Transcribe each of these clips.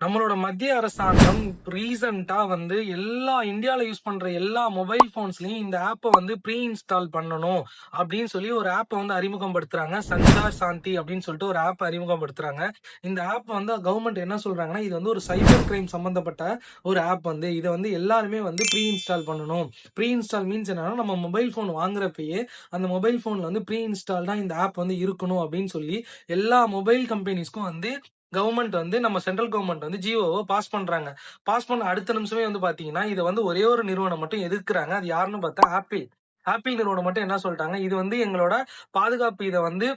நம்மளோட மத்திய அரசாங்கம் ரீசெண்டா வந்து எல்லா இந்தியால யூஸ் பண்ற எல்லா மொபைல் போன்ஸ்லயும் இந்த ஆப்ப வந்து ப்ரீ இன்ஸ்டால் பண்ணணும் அப்படின்னு சொல்லி ஒரு ஆப்ப வந்து அறிமுகப்படுத்துறாங்க. சஞ்சார் சாந்தி அப்படின்னு சொல்லிட்டு ஒரு ஆப் அறிமுகப்படுத்துறாங்க. இந்த ஆப் வந்து கவர்மெண்ட் என்ன சொல்றாங்கன்னா, இது வந்து ஒரு சைபர் கிரைம் சம்பந்தப்பட்ட ஒரு ஆப் வந்து இத வந்து எல்லாருமே வந்து ப்ரீ இன்ஸ்டால் பண்ணணும். ப்ரீ இன்ஸ்டால் மீன்ஸ் என்னன்னா, நம்ம மொபைல் போன் வாங்குறப்பயே அந்த மொபைல் போன்ல வந்து ப்ரீ இன்ஸ்டால்டா இந்த ஆப் வந்து இருக்கணும் அப்படின்னு சொல்லி எல்லா மொபைல் கம்பெனிஸ்க்கும் வந்து கவர்மெண்ட் வந்து நம்ம சென்ட்ரல் கவர்மெண்ட் வந்து ஜியோவ பாஸ் பண்றாங்க. பாஸ் பண்ண அடுத்த நிமிஷமே வந்து பாத்தீங்கன்னா, இத வந்து ஒரே ஒரு நிறுவனம் மட்டும் எதிர்க்கிறாங்க. அது யாருன்னு பார்த்தா ஆப்பிள். ஆப்பிள் நிறுவனம் மட்டும் என்ன சொல்ட்டாங்க, இது வந்து எங்களோட பாதுகாப்பு இத வந்து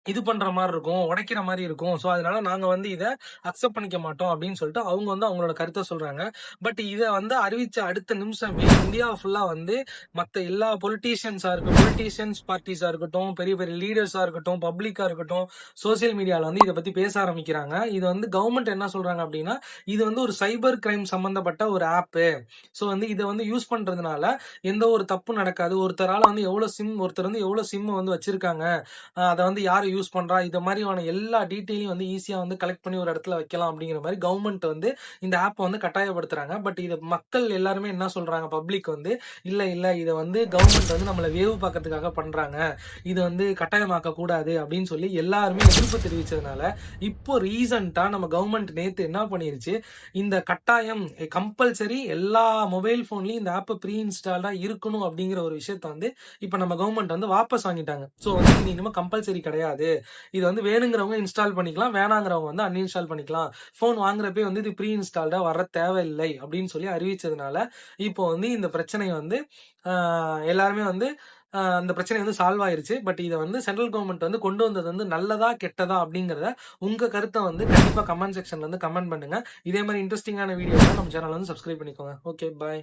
இது பண்ற மாரி இருக்கும். உடைக்கிற மாரி இருக்கும். ஸோ, அதனால நாங்க வந்து இத அக்செப்ட் பண்ணிக்க மாட்டோம் அப்படின்னு சொல்லிட்டு அவங்க வந்து அவங்களோட கருத்த சொல்றாங்க. பட் இத வந்து அறிவிச்ச அடுத்த நிமிஷமே இந்தியா ஃபுல்லா வந்து மத்த எல்லா பொலிட்டீஷியன்ஸ் பார்ட்டிஸா இருக்கட்டும், பெரிய பெரிய லீடர்ஸா இருக்கட்டும், பப்ளிக்கா இருக்கட்டும், சோசியல் மீடியால வந்து இத பத்தி பேச ஆரம்பிக்கிறாங்க. இது வந்து கவர்ன்மெண்ட் என்ன சொல்றாங்க அப்படின்னா, இது வந்து ஒரு சைபர் கிரைம் சம்பந்தப்பட்ட ஒரு ஆப்பு. ஸோ, வந்து இத வந்து யூஸ் பண்றதுனால எந்த ஒரு தப்பும் நடக்காது. ஒருத்தர் வந்து எவ்வளவு சிம் வந்து வச்சிருக்காங்க. அத வந்து யாரு யூஸ் பண்றா? இத மாரியான எல்லா டீட்டெயிலையும் வந்து ஈஸியா வந்து கலெக்ட் பண்ணி ஒரு இடத்துல வைக்கலாம் அப்படிங்கிற மாரி கவர்மெண்ட் வந்து இந்த ஆப்ப வந்து கட்டாயப்படுத்துறாங்க. பட் இத மக்கள் எல்லாருமே என்ன சொல்றாங்க? பப்ளிக் வந்து இல்ல இத வந்து கவர்மெண்ட் வந்து நம்மள வேவு பார்க்கறதுக்காக பண்றாங்க. இது வந்து கட்டாயமாக்க கூடாது அப்படின்னு சொல்லி எல்லாருமே எதிர்ப்பு தெரிவிச்சதுனால, இப்போ ரீசென்ட்டா நம்ம கவர்மெண்ட் நேத்து என்ன பண்ணிருச்சு, இந்த கட்டாயம் கம்பல்சரி எல்லா மொபைல் போன்லயும் இந்த ஆப்ப ப்ரீ இன்ஸ்டால்டா இருக்கணும் அப்படிங்கிற ஒரு விஷயத்த வந்து இப்ப நம்ம கவர்மெண்ட் வந்து வாபஸ் வாங்கிட்டாங்க. சோ வந்து இது இனிமே கம்பல்சரி கிடையாது. இது வந்து வேணுங்கிறவங்க இன்ஸ்டால் பண்ணிக்கலாம். வேணாங்கிறவங்க வந்து அன்இன்ஸ்டால் பண்ணிக்கலாம். போன் வாங்குறப்பயே வந்து இது ப்ரீ இன்ஸ்டால்டா வர தேவையில்லை அப்படின்னு சொல்லி அறிவிச்சதுனால, இப்போ வந்து இந்த பிரச்சனை வந்து எல்லாருமே வந்து அந்த பிரச்சனை வந்து சால்வ் ஆயிருச்சு. பட் இத வந்து சென்ட்ரல் கவர்மெண்ட் வந்து கொண்டு வந்தது வந்து நல்லதா, கெட்டதா அப்படிங்கிறத உங்க கருத்த வந்து கண்டிப்பா கமெண்ட் செக்ஷன்ல வந்து கமெண்ட் பண்ணுங்க. இதே மாரி இன்ட்ரஸ்டிங்கான வீடியோஸ் நம்ம சேனல் வந்து சப்ஸ்கிரைப் பண்ணிக்கோங்க. ஓகே, பாய்.